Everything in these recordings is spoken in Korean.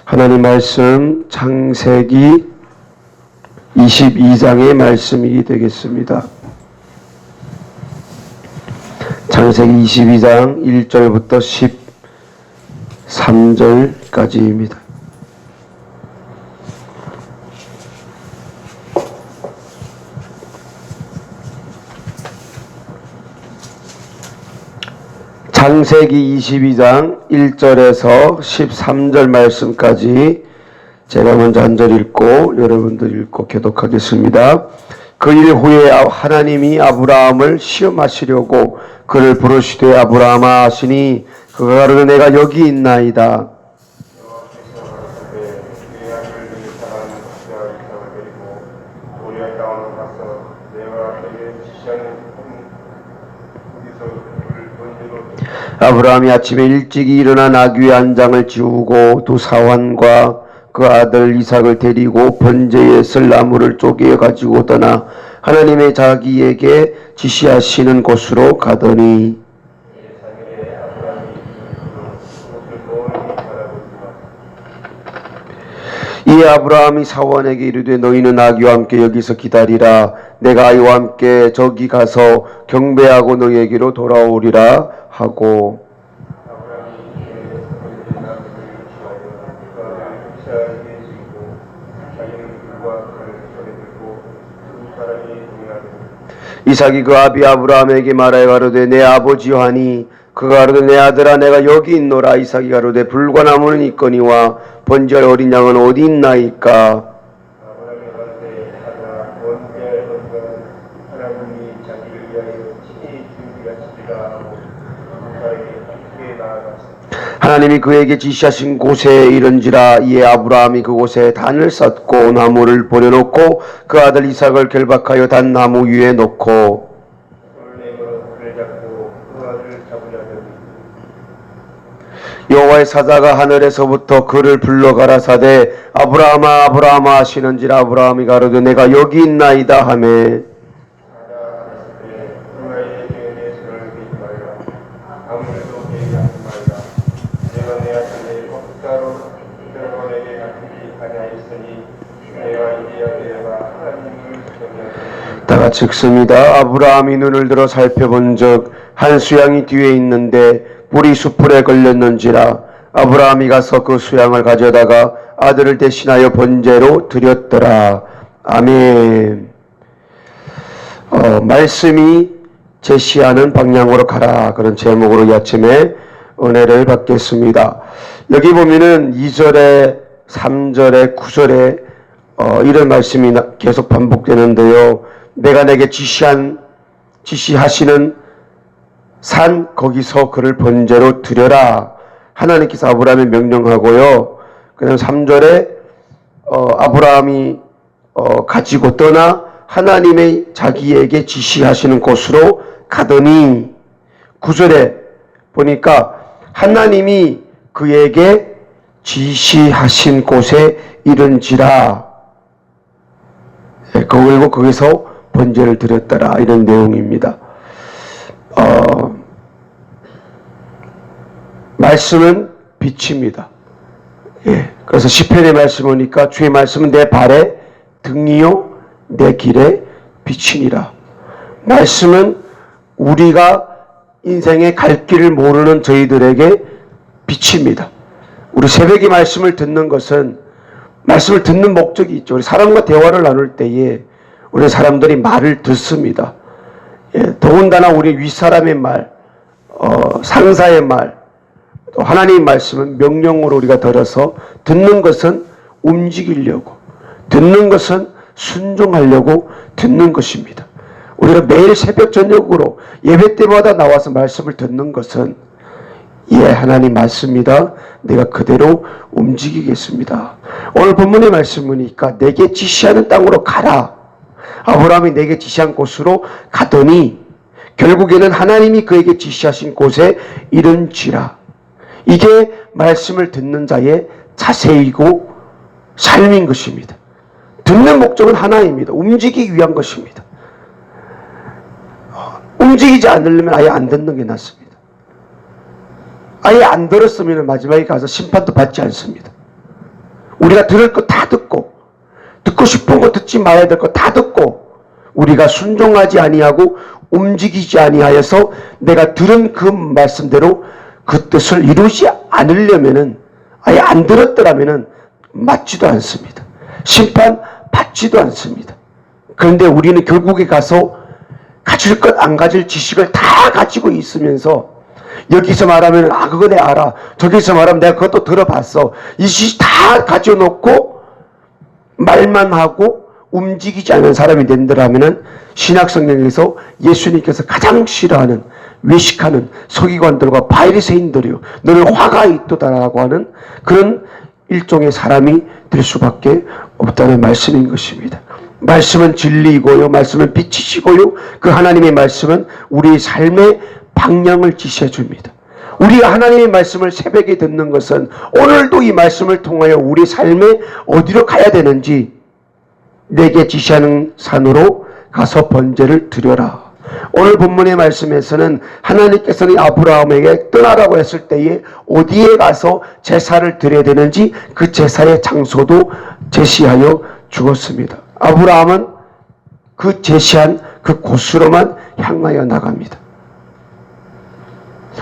하나님 말씀 창세기 22장의 말씀이 되겠습니다. 창세기 22장 1절부터 13절까지입니다. 창세기 22장 1절에서 13절 말씀까지 제가 먼저 한 절 읽고 여러분들 읽고 교독하겠습니다. 그 일 후에 하나님이 아브라함을 시험하시려고 그를 부르시되 아브라함아 하시니 그가 가로되 내가 여기 있나이다. 아브라함이 아침에 일찍이 일어나 나귀의 한 장을 지우고 두 사환과 그 아들 이삭을 데리고 번제에 쓸 나무를 쪼개 가지고 떠나 하나님의 자기에게 지시하시는 곳으로 가더니 이에 아브라함이 사환에게 이르되 너희는 나귀와 함께 여기서 기다리라. 내가 아이와 함께 저기 가서 경배하고 너희에게로 돌아오리라 하고 이삭이 그 아비 아브라함에게 말하여 가로되 내 아버지여 하니 그가 가로되 내 아들아 내가 여기 있노라. 이삭이 가로되 불과 나무는 있거니와 번제할 어린 양은 어디 있나이까. 하나님이 그에게 지시하신 곳에 이른지라. 이에 아브라함이 그곳에 단을 쌓고 나무를 버려놓고 그 아들 이삭을 결박하여 단 나무 위에 놓고 여호와의 사자가 하늘에서부터 그를 불러 가라사대 아브라함아 아브라함아 하시는지라. 아브라함이 가로되 내가 여기 있나이다 하매 다같이 읽습니다. 아브라함이 눈을 들어 살펴본즉 한 수양이 뒤에 있는데 뿔이 수풀에 걸렸는지라. 아브라함이 가서 그 수양을 가져다가 아들을 대신하여 번제로 드렸더라. 아멘. 말씀이 제시하는 방향으로 가라, 그런 제목으로 이 아침에 은혜를 받겠습니다. 여기 보면은 2절에 3절에 9절에 이런 말씀이 계속 반복되는데요. 내가 내게 지시하시는 산 거기서 그를 번제로 드려라. 하나님께서 아브라함에 명령하고요. 그다음 3절에 아브라함이 가지고 떠나 하나님의 자기에게 지시하시는 곳으로 가더니 9절에 보니까 하나님이 그에게 지시하신 곳에 이른지라. 그리고 거기서 번제를 드렸더라, 이런 내용입니다. 말씀은 빛입니다. 예, 그래서 시편의 말씀 보니까 주의 말씀은 내 발의 등이요 내 길의 빛이니라. 말씀은 우리가 인생의 갈 길을 모르는 저희들에게 빛입니다. 우리 새벽에 말씀을 듣는 것은 말씀을 듣는 목적이 있죠. 우리 사람과 대화를 나눌 때에 우리 사람들이 말을 듣습니다. 예, 더군다나 우리 윗사람의 말, 상사의 말, 또 하나님의 말씀은 명령으로 우리가 들어서 듣는 것은 움직이려고, 듣는 것은 순종하려고 듣는 것입니다. 우리가 매일 새벽 저녁으로 예배 때마다 나와서 말씀을 듣는 것은 하나님 맞습니다. 내가 그대로 움직이겠습니다. 오늘 본문의 말씀 보니까 내게 지시하는 땅으로 가라. 아브라함이 내게 지시한 곳으로 가더니 결국에는 하나님이 그에게 지시하신 곳에 이른지라. 이게 말씀을 듣는 자의 자세이고 삶인 것입니다. 듣는 목적은 하나입니다. 움직이기 위한 것입니다. 움직이지 않으려면 아예 안 듣는 게 낫습니다. 아예 안 들었으면 마지막에 가서 심판도 받지 않습니다. 우리가 들을 거 다 듣고, 듣고 싶은 거 듣지 말아야 될 거 다 듣고, 우리가 순종하지 아니하고 움직이지 아니하여서 내가 들은 그 말씀대로 그 뜻을 이루지 않으려면은, 아예 안 들었더라면은 맞지도 않습니다. 심판 받지도 않습니다. 그런데 우리는 결국에 가서 가질 것 안 가질 지식을 다 가지고 있으면서, 여기서 말하면 그거 내가 알아, 저기서 말하면 내가 그것도 들어봤어, 이 지식 다 가져놓고 말만 하고 움직이지 않은 사람이 된다면은 신약성경에서 예수님께서 가장 싫어하는, 외식하는 서기관들과 바리새인들이요, 너는 화가 있도다라고 하는 그런 일종의 사람이 될 수밖에 없다는 말씀인 것입니다. 말씀은 진리이고요, 말씀은 빛이시고요, 그 하나님의 말씀은 우리의 삶의 방향을 지시해 줍니다. 우리가 하나님의 말씀을 새벽에 듣는 것은 오늘도 이 말씀을 통하여 우리 삶에 어디로 가야 되는지, 내게 지시하는 산으로 가서 번제를 드려라. 오늘 본문의 말씀에서는 하나님께서는 아브라함에게 떠나라고 했을 때에 어디에 가서 제사를 드려야 되는지 그 제사의 장소도 제시하여 주었습니다. 아브라함은 그 제시한 그 곳으로만 향하여 나갑니다.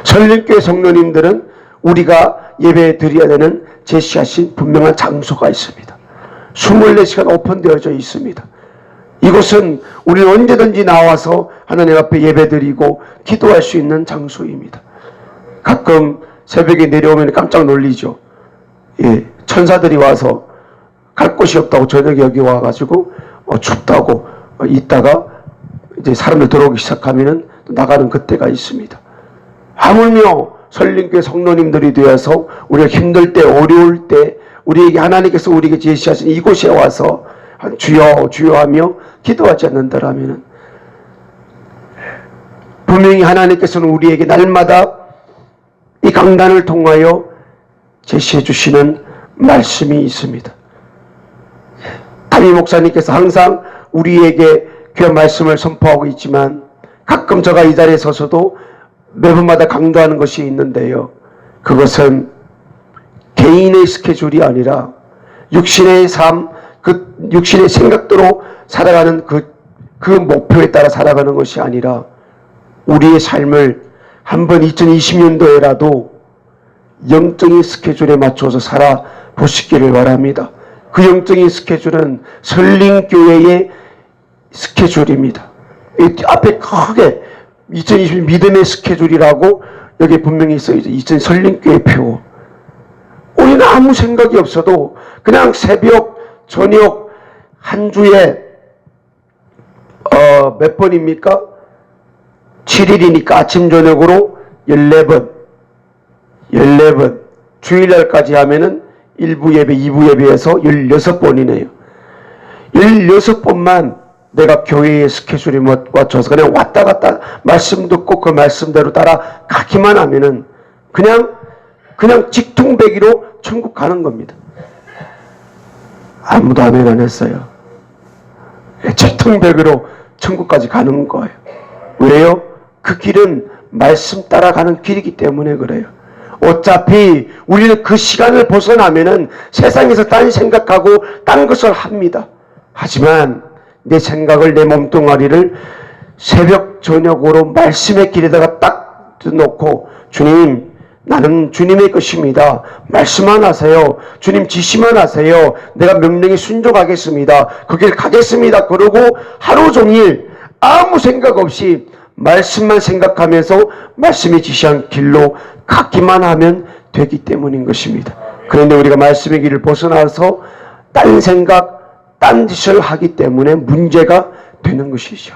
설림교회 성도님들은 우리가 예배 드려야 되는 제시하신 분명한 장소가 있습니다. 24시간 오픈되어져 있습니다. 이곳은 우리는 언제든지 나와서 하나님 앞에 예배드리고 기도할 수 있는 장소입니다. 가끔 새벽에 내려오면 깜짝 놀리죠. 천사들이 와서 갈 곳이 없다고 저녁에 여기 와가지고 춥다고 있다가 이제 사람들 들어오기 시작하면은 나가는 그때가 있습니다. 하물며 설림교회 성도님들이 되어서 우리가 힘들 때, 어려울 때 우리에게 하나님께서 우리에게 제시하신 이곳에 와서 주여 주여 하며 기도하지 않는다라면, 분명히 하나님께서는 우리에게 날마다 이 강단을 통하여 제시해 주시는 말씀이 있습니다. 담임 목사님께서 항상 우리에게 귀한 말씀을 선포하고 있지만, 가끔 제가 이 자리에 서서도 매번마다 강조하는 것이 있는데요, 그것은 개인의 스케줄이 아니라 육신의 삶, 그 육신의 생각대로 살아가는 그 목표에 따라 살아가는 것이 아니라, 우리의 삶을 한번 2020년도에라도 영적인 스케줄에 맞춰서 살아보시기를 바랍니다. 그 영적인 스케줄은 설림교회의 스케줄입니다. 앞에 크게 2020 믿음의 스케줄이라고 여기 분명히 써있죠. 2020 설림교회 표. 우리는 아무 생각이 없어도 그냥 새벽, 저녁 한 주에 몇 번입니까? 7일이니까 아침 저녁으로 14번 주일날까지 하면은 1부 예배, 2부 예배에서 16번이네요. 16번만 내가 교회의 스케줄에 맞춰서 그냥 왔다 갔다 말씀 듣고 그 말씀대로 따라가기만 하면은 그냥 직통배기로 천국 가는 겁니다. 아무도 아멘 안 했어요. 직통배기로 천국까지 가는 거예요. 왜요? 그 길은 말씀 따라가는 길이기 때문에 그래요. 어차피 우리는 그 시간을 벗어나면은 세상에서 딴 생각하고 딴 것을 합니다. 하지만 내 생각을, 내 몸뚱아리를 새벽 저녁으로 말씀의 길에다가 딱 놓고, 주님, 나는 주님의 것입니다. 말씀만 하세요. 주님 지시만 하세요. 내가 명령에 순종하겠습니다. 그 길 가겠습니다. 그러고 하루 종일 아무 생각 없이 말씀만 생각하면서 말씀이 지시한 길로 가기만 하면 되기 때문인 것입니다. 그런데 우리가 말씀의 길을 벗어나서 딴 생각, 딴 짓을 하기 때문에 문제가 되는 것이죠.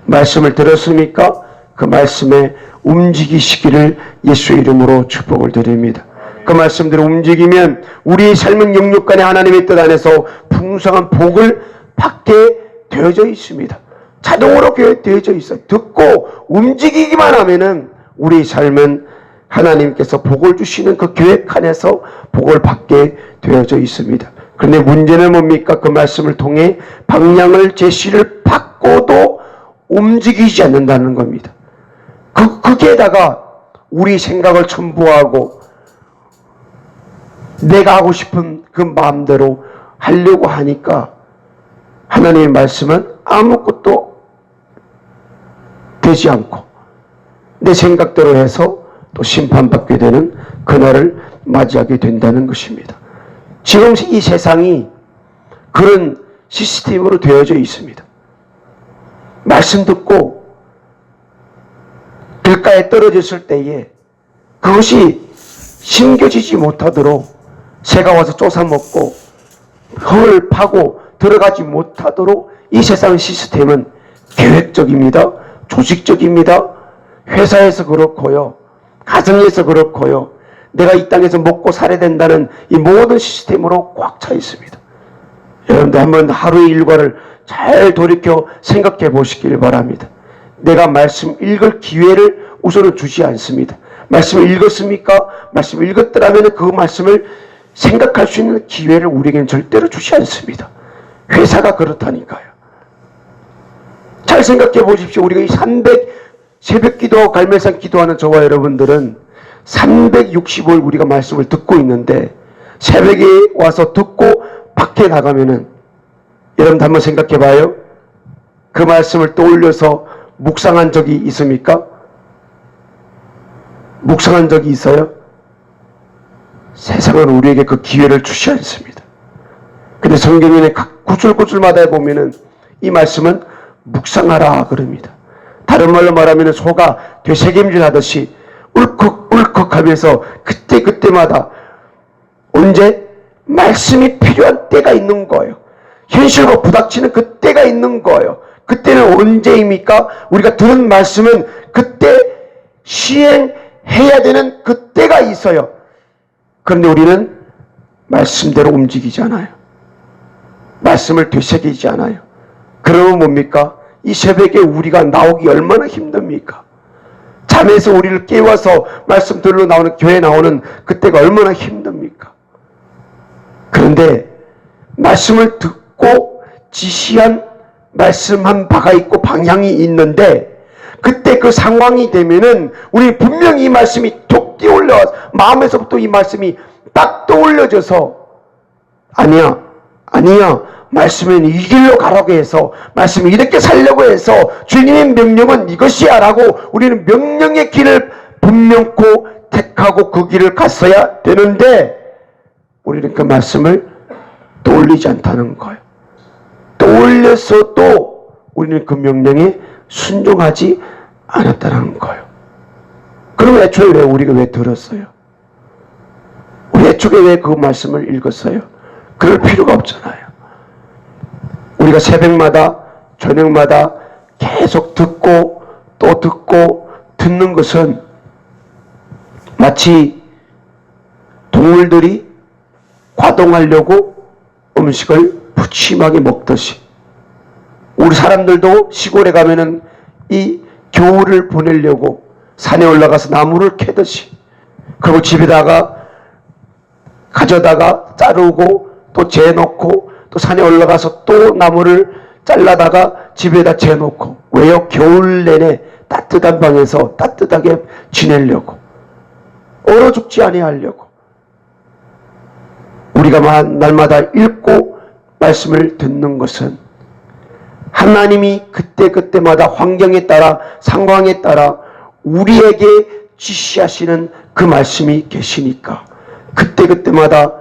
말씀을 들었습니까? 그 말씀에 움직이시기를 예수의 이름으로 축복을 드립니다. 그 말씀대로 움직이면 우리의 삶은 영육간에 하나님의 뜻 안에서 풍성한 복을 받게 되어져 있습니다. 자동으로 되어져 있어요. 듣고 움직이기만 하면은 우리 삶은 하나님께서 복을 주시는 그 계획 안에서 복을 받게 되어져 있습니다. 그런데 문제는 뭡니까? 그 말씀을 통해 방향을 제시를 받고도 움직이지 않는다는 겁니다. 거기에다가 우리 생각을 첨부하고 내가 하고 싶은 그 마음대로 하려고 하니까 하나님의 말씀은 아무것도 되지 않고 내 생각대로 해서 또 심판받게 되는 그날을 맞이하게 된다는 것입니다. 지금 이 세상이 그런 시스템으로 되어져 있습니다. 말씀 듣고 길가에 떨어졌을 때에 그것이 심겨지지 못하도록 새가 와서 쫓아먹고 흙을 파고 들어가지 못하도록 이 세상 시스템은 계획적입니다. 조직적입니다. 회사에서 그렇고요. 가정에서 그렇고요. 내가 이 땅에서 먹고 살아야 된다는 이 모든 시스템으로 꽉 차 있습니다. 여러분들 한번 하루의 일과를 잘 돌이켜 생각해 보시길 바랍니다. 내가 말씀 읽을 기회를 우선은 주지 않습니다. 말씀을 읽었습니까? 말씀을 읽었더라면 그 말씀을 생각할 수 있는 기회를 우리에게는 절대로 주지 않습니다. 회사가 그렇다니까요. 잘 생각해 보십시오. 우리가 이 새벽 기도하고 갈멜산 기도하는 저와 여러분들은 365일 우리가 말씀을 듣고 있는데 새벽에 와서 듣고 밖에 나가면은 여러분 한번 생각해 봐요. 그 말씀을 떠올려서 묵상한 적이 있습니까? 묵상한 적이 있어요? 세상은 우리에게 그 기회를 주지 않습니다. 근데 성경에는 각 구절구절마다 보면은 이 말씀은 묵상하라 그럽니다. 다른 말로 말하면 소가 되새김질 하듯이 울컥울컥 하면서 그때마다 언제 말씀이 필요한 때가 있는 거예요. 현실과 부닥치는 그 때가 있는 거예요. 그때는 언제입니까? 우리가 들은 말씀은 그때 시행해야 되는 그 때가 있어요. 그런데 우리는 말씀대로 움직이지 않아요. 말씀을 되새기지 않아요. 그러면 뭡니까? 이 새벽에 우리가 나오기 얼마나 힘듭니까? 잠에서 우리를 깨워서 말씀 들으러 나오는 교회에 나오는 그때가 얼마나 힘듭니까? 그런데 말씀을 듣고 지시한 말씀한 바가 있고 방향이 있는데 그때 그 상황이 되면은 우리 분명히 이 말씀이 툭 뛰어올려 마음에서부터 이 말씀이 딱 떠올려져서 아니야 말씀은 이 길로 가라고 해서 말씀이 이렇게 살려고 해서 주님의 명령은 이것이야 라고 우리는 명령의 길을 분명코 택하고 그 길을 갔어야 되는데 우리는 그 말씀을 떠올리지 않다는 거예요. 떠올려서도 우리는 그 명령에 순종하지 않았다는 거예요. 그럼 애초에 우리가 왜 들었어요? 우리 애초에 왜 그 말씀을 읽었어요? 그럴 필요가 없잖아요. 우리가 새벽마다 저녁마다 계속 듣고 또 듣고 듣는 것은 마치 동물들이 과동하려고 음식을 푸짐하게 먹듯이 우리 사람들도 시골에 가면은 이 겨울을 보내려고 산에 올라가서 나무를 캐듯이 그리고 집에다가 가져다가 자르고 또 재놓고 또 산에 올라가서 또 나무를 잘라다가 집에다 재놓고 왜요? 겨울 내내 따뜻한 방에서 따뜻하게 지내려고 얼어 죽지 아니하려고 우리가 날마다 읽고 말씀을 듣는 것은 하나님이 그때마다 환경에 따라 상황에 따라 우리에게 지시하시는 그 말씀이 계시니까 그때마다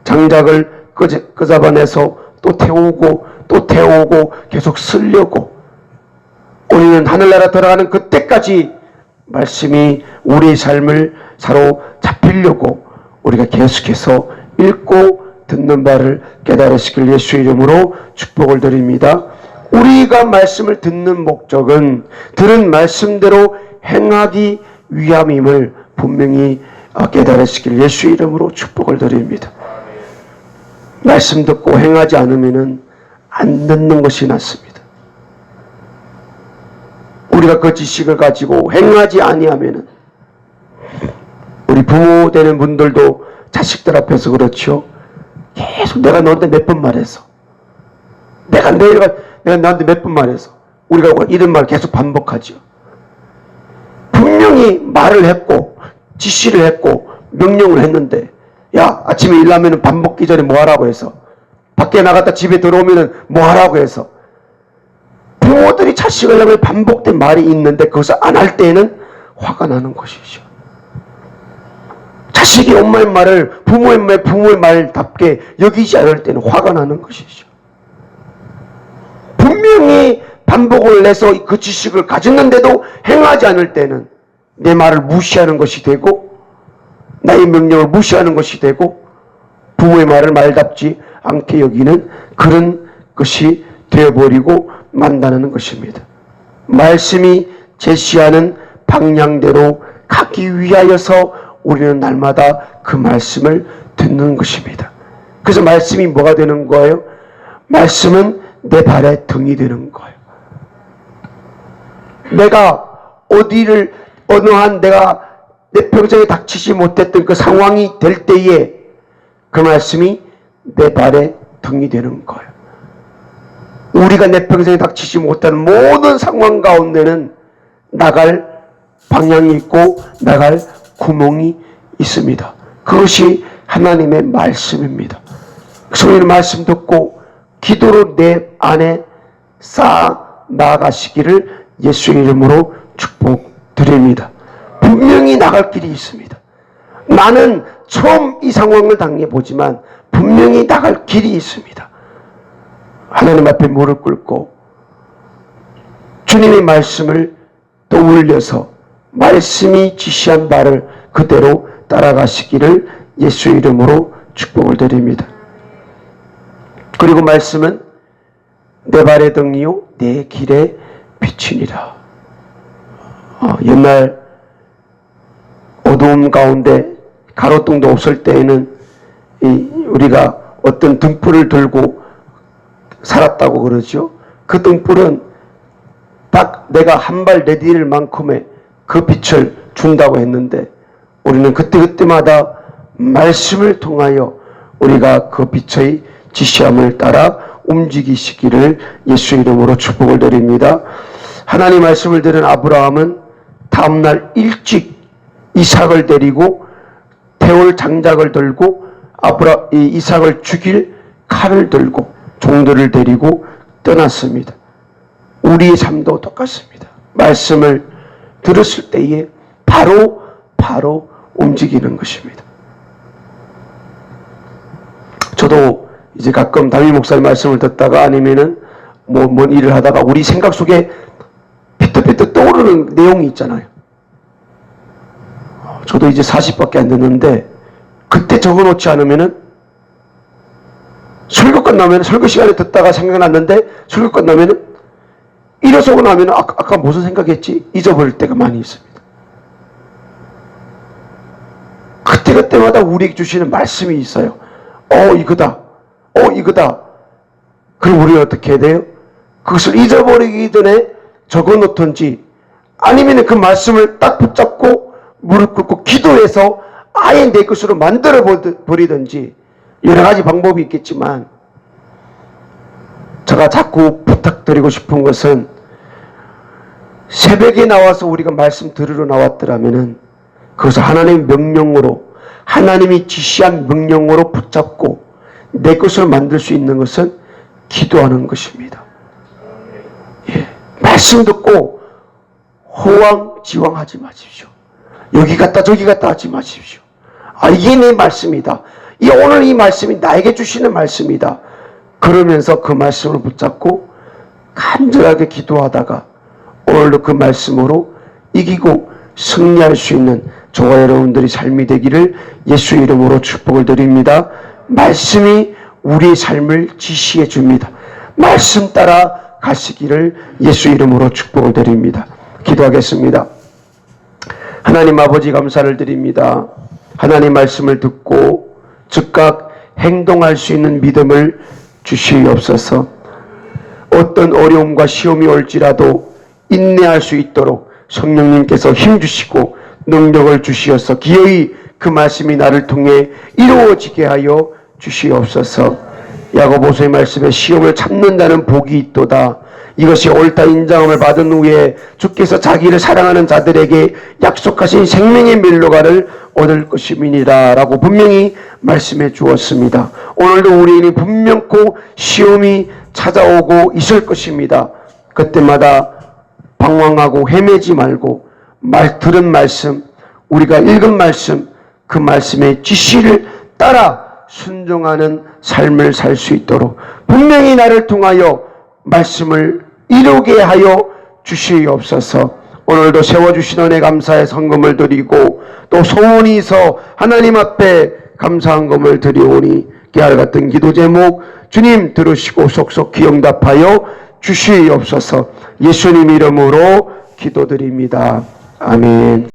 장작을 끄잡아내서 또 태우고 계속 쓰려고 우리는 하늘나라 들어가는 그때까지 말씀이 우리의 삶을 사로잡히려고 우리가 계속해서 읽고 듣는 바를 깨달으시길 예수 이름으로 축복을 드립니다. 우리가 말씀을 듣는 목적은 들은 말씀대로 행하기 위함임을 분명히 깨달으시길 예수 이름으로 축복을 드립니다. 말씀 듣고 행하지 않으면 안 듣는 것이 낫습니다. 우리가 그 지식을 가지고 행하지 아니하면 우리 부모 되는 분들도 자식들 앞에서 그렇죠. 계속 내가 너한테 몇 번 말했어. 내가 너한테 몇 번 말했어. 우리가 이런 말 계속 반복하죠. 분명히 말을 했고 지시를 했고 명령을 했는데, 야, 아침에 일나면 밥 먹기 전에 뭐 하라고 해서, 밖에 나갔다 집에 들어오면 뭐 하라고 해서, 부모들이 자식을 향해 반복된 말이 있는데 그것을 안 할 때에는 화가 나는 것이죠. 자식이 엄마의 말을 부모의 말답게 여기지 않을 때는 화가 나는 것이죠. 분명히 반복을 해서 그 지식을 가졌는데도 행하지 않을 때는 내 말을 무시하는 것이 되고, 나의 명령을 무시하는 것이 되고, 부모의 말을 말답지 않게 여기는 그런 것이 되어버리고 만다는 것입니다. 말씀이 제시하는 방향대로 가기 위하여서 우리는 날마다 그 말씀을 듣는 것입니다. 그래서 말씀이 뭐가 되는 거예요? 말씀은 내 발의 등이 되는 거예요. 내가 어느 한 내가 내 평생에 닥치지 못했던 그 상황이 될 때에 그 말씀이 내 발의 등이 되는 거예요. 우리가 내 평생에 닥치지 못하는 모든 상황 가운데는 나갈 방향이 있고 나갈 구멍이 있습니다. 그것이 하나님의 말씀입니다. 그래서 우리는 말씀 듣고 기도로 내 안에 쌓아 나아가시기를 예수의 이름으로 축복드립니다. 분명히 나갈 길이 있습니다. 나는 처음 이 상황을 당해보지만 분명히 나갈 길이 있습니다. 하나님 앞에 무릎 꿇고 주님의 말씀을 떠올려서 말씀이 지시한 바를 그대로 따라가시기를 예수의 이름으로 축복을 드립니다. 그리고 말씀은 내 발의 등이요 내 길의 빛이니라. 옛날 어두움 가운데 가로등도 없을 때에는 우리가 어떤 등불을 들고 살았다고 그러죠. 그 등불은 딱 내가 한 발 내디딜 만큼의 그 빛을 준다고 했는데, 우리는 그때마다 말씀을 통하여 우리가 그 빛의 지시함을 따라 움직이시기를 예수 이름으로 축복을 드립니다. 하나님 말씀을 들은 아브라함은 다음날 일찍 이삭을 데리고 태울 장작을 들고 이삭을 죽일 칼을 들고 종들을 데리고 떠났습니다. 우리의 삶도 똑같습니다. 말씀을 들었을 때에 바로 움직이는 것입니다. 저도 이제 가끔 담임 목사님 말씀을 듣다가 아니면은 뭔 일을 하다가 우리 생각 속에 피떡피떡 떠오르는 내용이 있잖아요. 저도 이제 40밖에 안 됐는데 그때 적어놓지 않으면은 설교 끝나면 설교 시간에 듣다가 생각났는데 설교 끝나면은 일어서고 나면은 아까 무슨 생각했지 잊어버릴 때가 많이 있습니다. 그때마다 우리에게 주시는 말씀이 있어요. 이거다. 그럼 우리는 어떻게 해야 돼요? 그것을 잊어버리기 전에 적어놓든지 아니면 그 말씀을 딱 붙잡고 무릎 꿇고 기도해서 아예 내 것으로 만들어 버리든지 여러 가지 방법이 있겠지만, 제가 자꾸 부탁드리고 싶은 것은 새벽에 나와서 우리가 말씀 들으러 나왔더라면은 그것을 하나님의 명령으로, 하나님이 지시한 명령으로 붙잡고 내 것으로 만들 수 있는 것은 기도하는 것입니다. 말씀 듣고 호황지황하지 마십시오. 여기 갔다 저기 갔다 하지 마십시오. 이게 내 말씀이다. 오늘 이 말씀이 나에게 주시는 말씀이다. 그러면서 그 말씀을 붙잡고 간절하게 기도하다가 오늘도 그 말씀으로 이기고 승리할 수 있는 저와 여러분들의 삶이 되기를 예수 이름으로 축복을 드립니다. 말씀이 우리의 삶을 지시해 줍니다. 말씀 따라 가시기를 예수 이름으로 축복을 드립니다. 기도하겠습니다. 하나님 아버지 감사를 드립니다. 하나님 말씀을 듣고 즉각 행동할 수 있는 믿음을 주시옵소서. 어떤 어려움과 시험이 올지라도 인내할 수 있도록 성령님께서 힘주시고 능력을 주시어서 기어이 그 말씀이 나를 통해 이루어지게 하여 주시옵소서. 야고보서의 말씀에 시험을 참는다는 복이 있도다. 이것이 옳다 인정함을 받은 후에 주께서 자기를 사랑하는 자들에게 약속하신 생명의 멸류관을 얻을 것임이니라 라고 분명히 말씀해 주었습니다. 오늘도 우리에게 분명코 시험이 찾아오고 있을 것입니다. 그때마다 방황하고 헤매지 말고 들은 말씀, 우리가 읽은 말씀, 그 말씀의 지시를 따라 순종하는 삶을 살 수 있도록 분명히 나를 통하여 말씀을 이루게 하여 주시옵소서. 오늘도 세워주신 은혜 감사의 성금을 드리고 또 소원이 있어 하나님 앞에 감사한 금을 드리오니 깨알 같은 기도 제목 주님 들으시고 속속히 응답하여 주시옵소서. 예수님 이름으로 기도드립니다. 아멘.